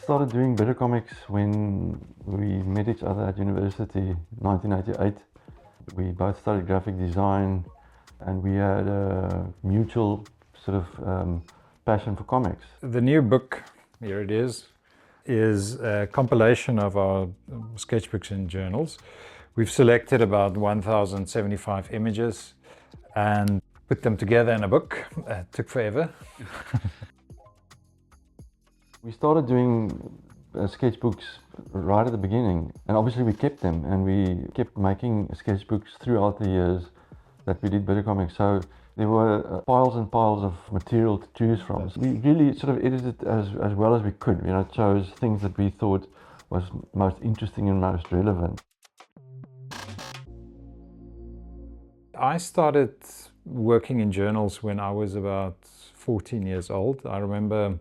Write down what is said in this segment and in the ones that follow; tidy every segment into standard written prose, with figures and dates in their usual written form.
started doing Bitterkomix when we met each other at university, 1988. We both studied graphic design and we had a mutual sort of passion for comics. The new book, here it is a compilation of our sketchbooks and journals. We've selected about 1,075 images and put them together in a book. It took forever. We started doing sketchbooks right at the beginning, and obviously we kept them, and we kept making sketchbooks throughout the years that we did Bitterkomix. So there were piles and piles of material to choose from. So we really sort of edited as well as we could, you know, chose things that we thought was most interesting and most relevant. I started working in journals when I was about 14 years old. I remember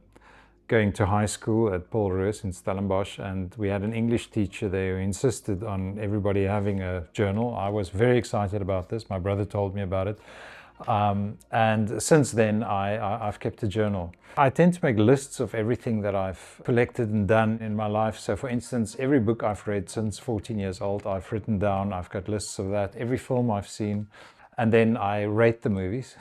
going to high school at 𝘑𝘬𝘶 in Stellenbosch, and we had an English teacher there who insisted on everybody having a journal. I was very excited about this. My brother told me about it. And since then, I've kept a journal. I tend to make lists of everything that I've collected and done in my life. So for instance, every book I've read since 14 years old, I've written down, I've got lists of that, every film I've seen, and then I rate the movies.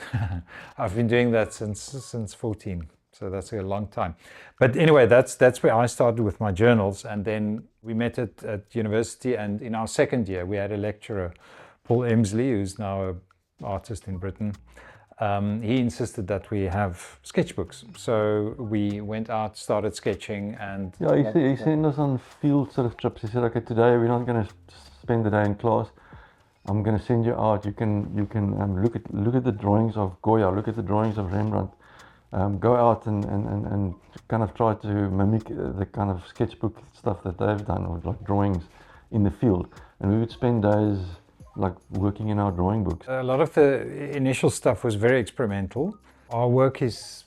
I've been doing that since 14. So that's a long time. But anyway, that's where I started with my journals. And then we met at university, and in our second year, we had a lecturer, 𝘑𝘬𝘶𝘮𝘬𝘮, who's now an artist in Britain. He insisted that we have sketchbooks. So we went out, started sketching, and... Yeah, he sent us on field sort of trips. He said, okay, today we're not going to spend the day in class. I'm going to send you out. You can look at the drawings of Goya, look at the drawings of Rembrandt. Go out and kind of try to mimic the kind of sketchbook stuff that they've done, or like drawings in the field. And we would spend days like working in our drawing books. A lot of the initial stuff was very experimental. Our work was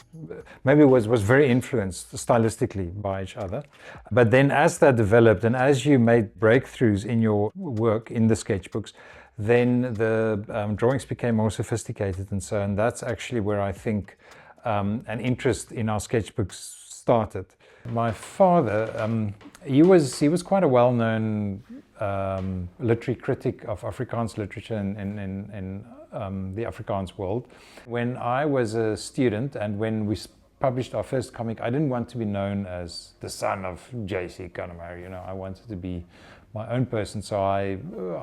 very influenced stylistically by each other. But then as that developed and as you made breakthroughs in your work in the sketchbooks, then the drawings became more sophisticated and so on. That's actually where I think an interest in our sketchbooks started. My father, he was quite a well-known literary critic of Afrikaans literature in the Afrikaans world. When I was a student and when we published our first comic, I didn't want to be known as the son of J.C. Kannemeyer, you know, I wanted to be my own person, so I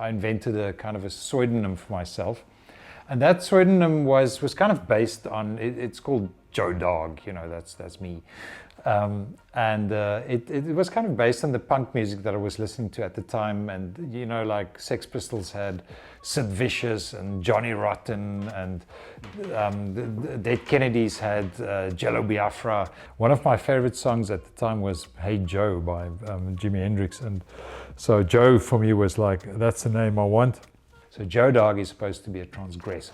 invented a kind of a pseudonym for myself. And that pseudonym was kind of based on, it's called Joe Dog, you know, that's me. It was kind of based on the punk music that I was listening to at the time. And, you know, like Sex Pistols had Sid Vicious and Johnny Rotten, and the Dead Kennedys had Jello Biafra. One of my favorite songs at the time was Hey Joe by Jimi Hendrix. And so Joe for me was like, that's the name I want. So Joe Dog is supposed to be a transgressive.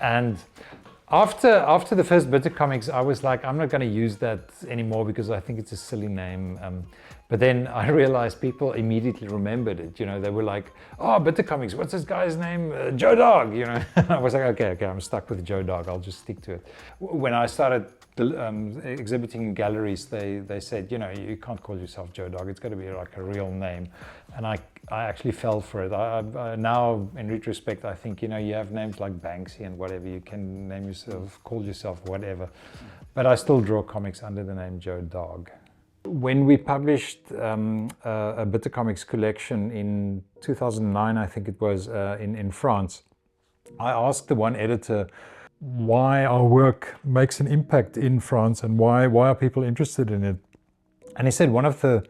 And after the first Bitterkomix, I was like, I'm not going to use that anymore because I think it's a silly name. But then I realized people immediately remembered it. You know, they were like, oh, Bitterkomix, what's this guy's name? Joe Dog, you know. I was like, okay, I'm stuck with Joe Dog. I'll just stick to it. When I started exhibiting in galleries, they said, you know, you can't call yourself Joe Dog. It's got to be like a real name. And I actually fell for it. I now, in retrospect, I think, you know, you have names like Banksy and whatever. You can name yourself, call yourself whatever. But I still draw comics under the name Joe Dog. When we published a Bitterkomix collection in 2009, I think it was, in France, I asked the one editor why our work makes an impact in France and why are people interested in it. And he said one of the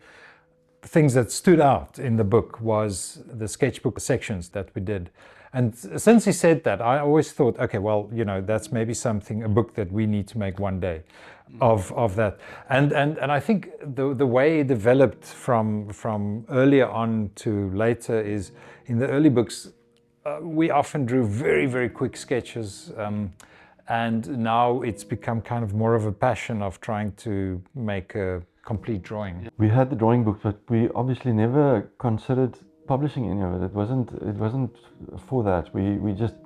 things that stood out in the book was the sketchbook sections that we did. And since he said that, I always thought, okay, well, you know, that's maybe a book that we need to make one day of that. And I think the way it developed from earlier on to later is, in the early books, we often drew very, very quick sketches. And now it's become kind of more of a passion of trying to make a complete drawing. We had the drawing books, but we obviously never considered publishing any of it. It wasn't for that. We just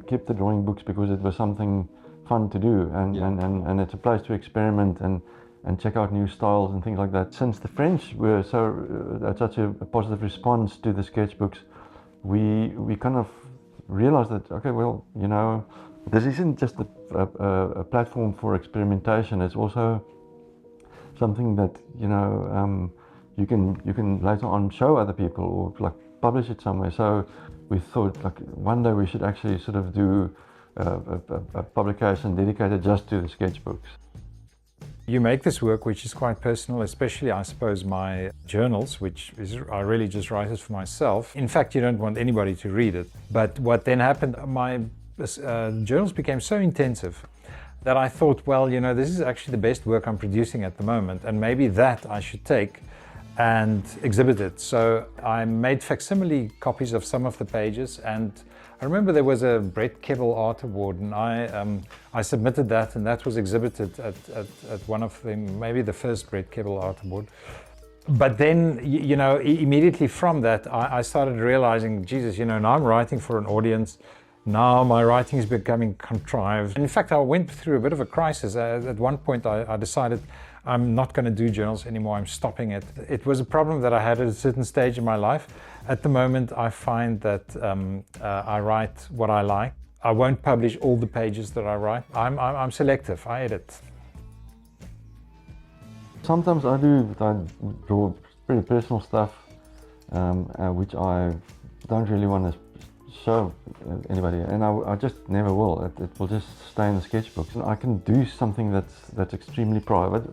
kept the drawing books because it was something fun to do, and it's a place to experiment and and check out new styles and things like that. Since the French were such a positive response to the sketchbooks, we kind of realized that, okay, well, you know, this isn't just a platform for experimentation. It's also something that, you know, you can later on show other people or like publish it somewhere. So we thought like one day we should actually sort of do a publication dedicated just to the sketchbooks. You make this work which is quite personal, especially I suppose my journals, which is I really just write it for myself. In fact, you don't want anybody to read it. But what then happened, my journals became so intensive that I thought, well, you know, this is actually the best work I'm producing at the moment, and maybe that I should take and exhibit it. So I made facsimile copies of some of the pages, and I remember there was a 𝘑𝘬𝘶𝘮𝘪𝘹 Award, and I submitted that, and that was exhibited at one of them, maybe the first 𝘑𝘬𝘶𝘮𝘪𝘹 Award. But then, you know, immediately from that, I started realizing, Jesus, you know, now I'm writing for an audience. Now my writing is becoming contrived. In fact, I went through a bit of a crisis. At one point, I decided I'm not going to do journals anymore. I'm stopping it. It was a problem that I had at a certain stage in my life. At the moment, I find that I write what I like. I won't publish all the pages that I write. I'm selective. I edit. Sometimes I draw pretty personal stuff, which I don't really want to show anybody, and I just never will. It will just stay in the sketchbooks. And I can do something that's extremely private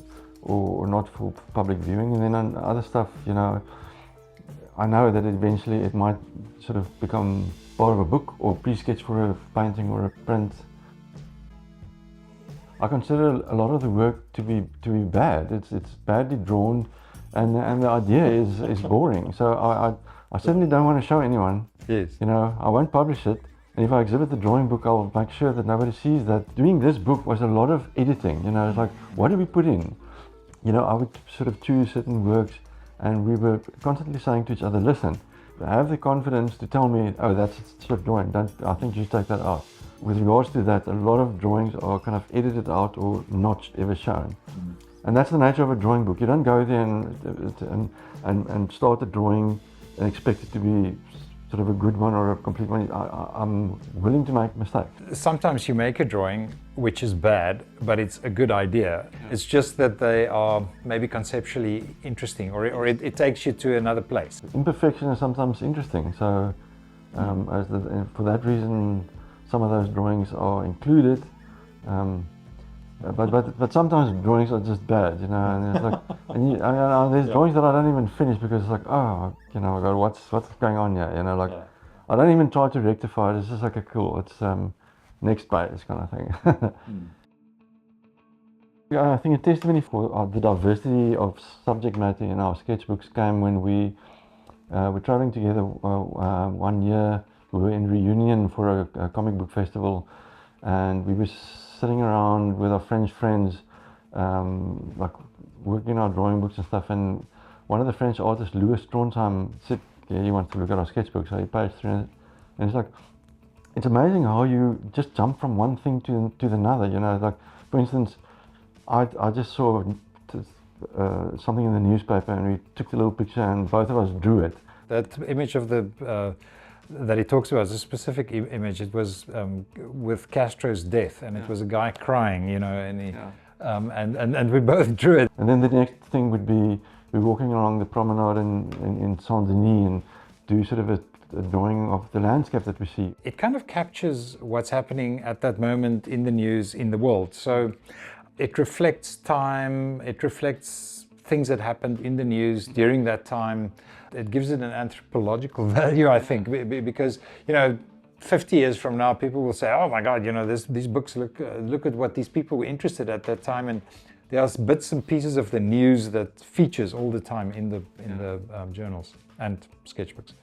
or not for public viewing, and then on other stuff, you know, I know that eventually it might sort of become part of a book or pre-sketch for a painting or a print. I consider a lot of the work to be bad. It's badly drawn, and the idea is boring. So I certainly don't want to show anyone. Yes. You know, I won't publish it. And if I exhibit the drawing book, I'll make sure that nobody sees that. Doing this book was a lot of editing. You know, it's like, what do we put in? You know, I would sort of choose certain works, and we were constantly saying to each other, listen, have the confidence to tell me, oh, that's a slip drawing. I think you should take that out. With regards to that, a lot of drawings are kind of edited out or not ever shown. Mm. And that's the nature of a drawing book. You don't go there and start a drawing and expect it to be sort of a good one or a complete one. I'm willing to make mistakes. Sometimes you make a drawing which is bad, but it's a good idea. Yeah. It's just that they are maybe conceptually interesting, or it takes you to another place. Imperfection is sometimes interesting, so for that reason, some of those drawings are included. But sometimes drawings are just bad, you know, and it's like, there's drawings that I don't even finish because it's like, oh, you know, God, what's going on here, you know, like, I don't even try to rectify it. It's just like a cool, it's next page kind of thing. Yeah, I think a testimony for the diversity of subject matter in our sketchbooks came when we were traveling together one year. We were in Reunion for a comic book festival, and we were sitting around with our French friends, like working our drawing books and stuff, and one of the French artists, 𝘑𝘰𝘮𝘪𝘹, said, yeah, he wants to look at our sketchbook, so he paged through it, and it's like, it's amazing how you just jump from one thing to another, you know, like, for instance, I just saw something in the newspaper, and we took the little picture, and both of us drew it. That image of the that he talks about is a specific image. It was with Castro's death, and it was a guy crying, you know, and he, and we both drew it. And then the next thing would be we're walking along the promenade in Saint-Denis and do sort of a drawing of the landscape that we see. It kind of captures what's happening at that moment in the news, in the world. So it reflects time, it reflects things that happened in the news during that time. It gives it an anthropological value, I think, because, you know, 50 years from now, people will say, oh my God, you know, these books, look at what these people were interested at that time. And there are bits and pieces of the news that features all the time in the journals and sketchbooks.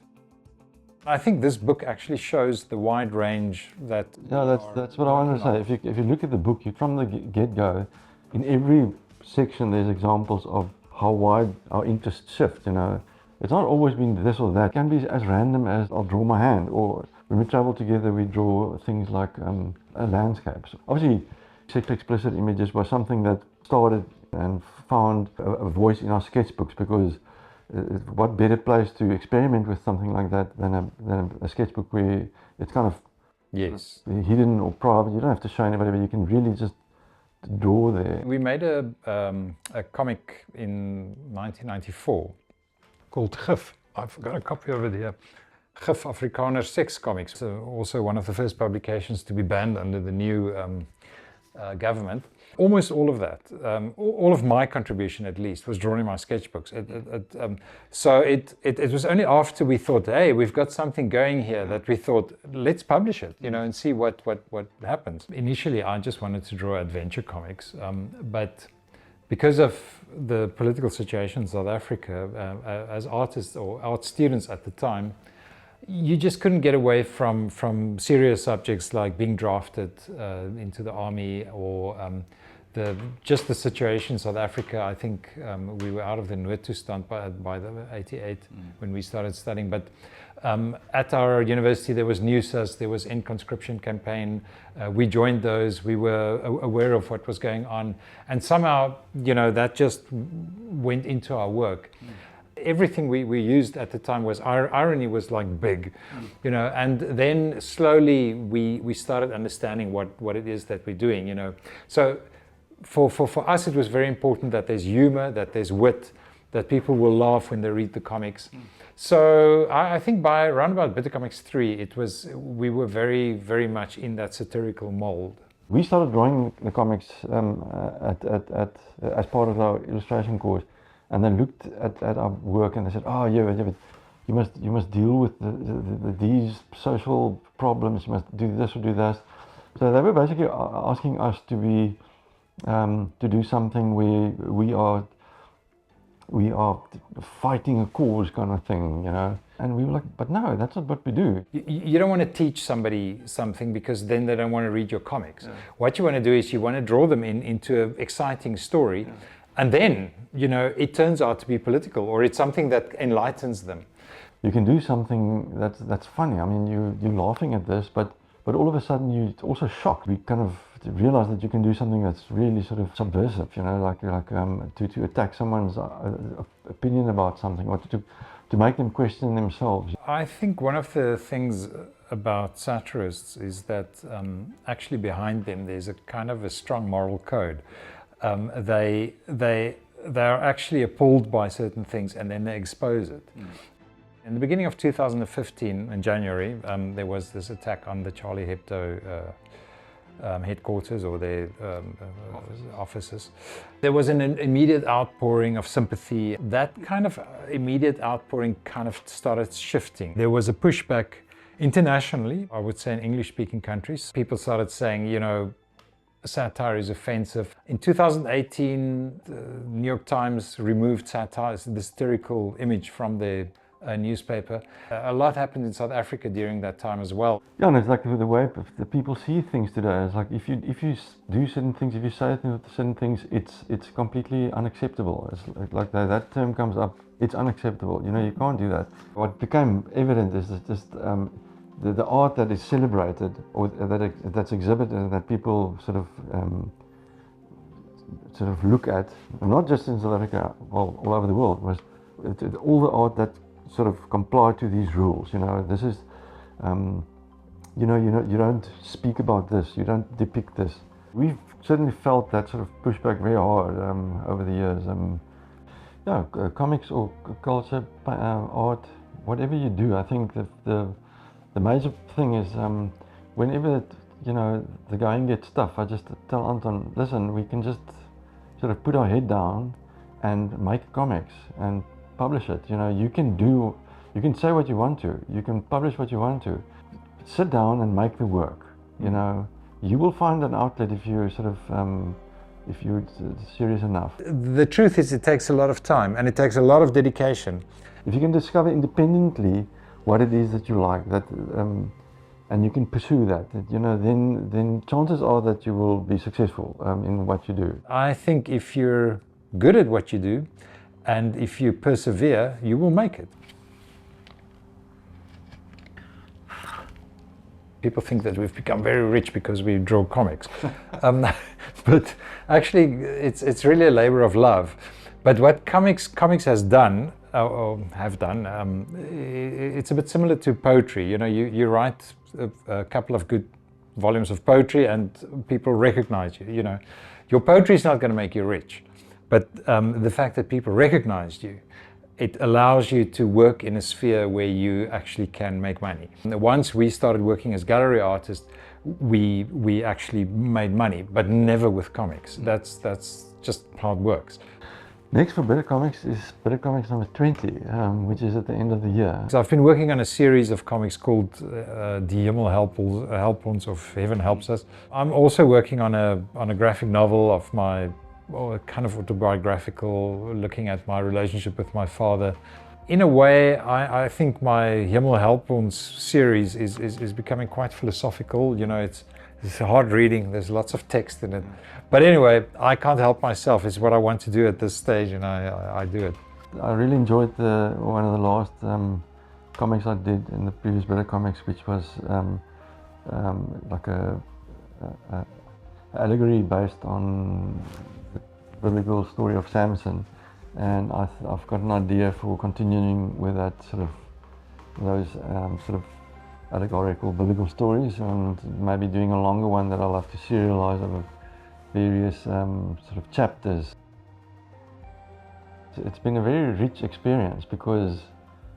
I think this book actually shows the wide range that... Yeah, that's what I want to say. If you look at the book, from the get-go, in every section there's examples of how wide our interests shift, you know. It's not always been this or that. It can be as random as I'll draw my hand, or when we travel together we draw things like landscapes. Obviously, sex explicit images was something that started and found a voice in our sketchbooks, because what better place to experiment with something like that than a sketchbook where it's kind of Yes. hidden or private. You don't have to show anybody, but you can really just draw there. We made a comic in 1994 called 𝘉𝘰𝘶. I've got a copy of it here. 𝘉𝘰𝘶 Afrikaner sex comics. So also one of the first publications to be banned under the new government. Almost all of that, all of my contribution at least, was drawn in my sketchbooks. So it was only after we thought, hey, we've got something going here, that we thought, let's publish it, you know, and see what happens. Initially, I just wanted to draw adventure comics, but because of the political situation in South Africa, as artists or art students at the time, you just couldn't get away from serious subjects like being drafted into the army, or just the situation in South Africa. I think we were out of the noodtoestand by the 88 when we started studying. But at our university there was NUSAS, there was End Conscription campaign. We joined those. We were aware of what was going on, and somehow, you know, that just went into our work. Everything we used at the time was irony was like big, you know, and then slowly we started understanding what it is that we're doing, you know. So for us it was very important that there's humor, that there's wit, that people will laugh when they read the comics. So I think by around about Bitterkomix 3 we were very, very much in that satirical mold. We started drawing the comics as part of our illustration course. And then looked at our work and they said, oh yeah, but you must deal with these social problems. You must do this or do that. So they were basically asking us to do something where we are fighting a cause, kind of thing, you know. And we were like, but no, that's not what we do. You don't want to teach somebody something because then they don't want to read your comics. Yeah. What you want to do is you want to draw them into an exciting story. Yeah. And then, you know, it turns out to be political, or it's something that enlightens them. You can do something that's funny. I mean, you're laughing at this, but all of a sudden you're also shocked. We kind of realize that you can do something that's really sort of subversive, you know, like to attack someone's opinion about something, or to make them question themselves. I think one of the things about satirists is that actually behind them there's a kind of a strong moral code. They are actually appalled by certain things and then they expose it. In the beginning of 2015, in January, there was this attack on the Charlie Hebdo headquarters, or their offices. There was an immediate outpouring of sympathy. That kind of immediate outpouring kind of started shifting. There was a pushback internationally, I would say in English-speaking countries. People started saying, you know, satire is offensive. In 2018, the New York Times removed satire, the satirical image, from their newspaper. A lot happened in South Africa during that time as well. Yeah, and it's like the way the people see things today. It's like if you do certain things, if you say certain things, it's completely unacceptable. It's like that term comes up. It's unacceptable. You know, you can't do that. What became evident is that just the art that is celebrated, or that's exhibited, that people sort of look at, not just in South Africa, all over the world, was all the art that sort of comply to these rules. You know, this is, you don't speak about this, you don't depict this. We've certainly felt that sort of pushback very hard over the years. Yeah, comics or culture, art, whatever you do, I think the major thing is whenever the going gets tough, I just tell Anton, listen, we can just sort of put our head down and make comics and publish it. You know, you can say what you want to, you can publish what you want to. Sit down and make the work. You know, you will find an outlet if you're if you're serious enough. The truth is, it takes a lot of time and it takes a lot of dedication. If you can discover independently what it is that you like, and you can pursue that, you know, then chances are that you will be successful in what you do. I think if you're good at what you do, and if you persevere, you will make it. People think that we've become very rich because we draw comics. but actually it's really a labor of love. But what comics has done, or have done, it's a bit similar to poetry. You know, you write a couple of good volumes of poetry and people recognize you. You know, your poetry is not going to make you rich, but the fact that people recognized you, it allows you to work in a sphere where you actually can make money. Once we started working as gallery artists, we actually made money, but never with comics. That's just how it works. Next for Bitterkomix is Bitterkomix number 20, which is at the end of the year. So I've been working on a series of comics called 𝘑𝘰𝘶𝘬𝘮𝘪𝘹 𝘚𝘬𝘮𝘦 helps us. I'm also working on a graphic novel of my, kind of autobiographical, looking at my relationship with my father. In a way, I think my 𝘑𝘰𝘶𝘬𝘮 series is becoming quite philosophical. You know, it's hard reading, there's lots of text in it. But anyway, I can't help myself. It's what I want to do at this stage, and I do it. I really enjoyed one of the last comics I did in the previous Bitterkomix, which was like a allegory based on the biblical story of Samson. And I've got an idea for continuing with that those sort of allegorical biblical stories, and maybe doing a longer one that I'll have to serialize over various sort of chapters. It's been a very rich experience because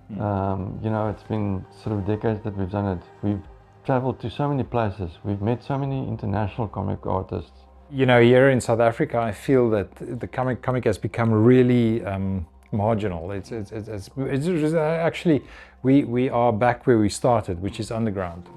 you know, it's been sort of decades that we've done it. We've traveled to so many places. We've met so many international comic artists. You know, here in South Africa, I feel that the comic has become really marginal. It's actually, we are back where we started, which is underground.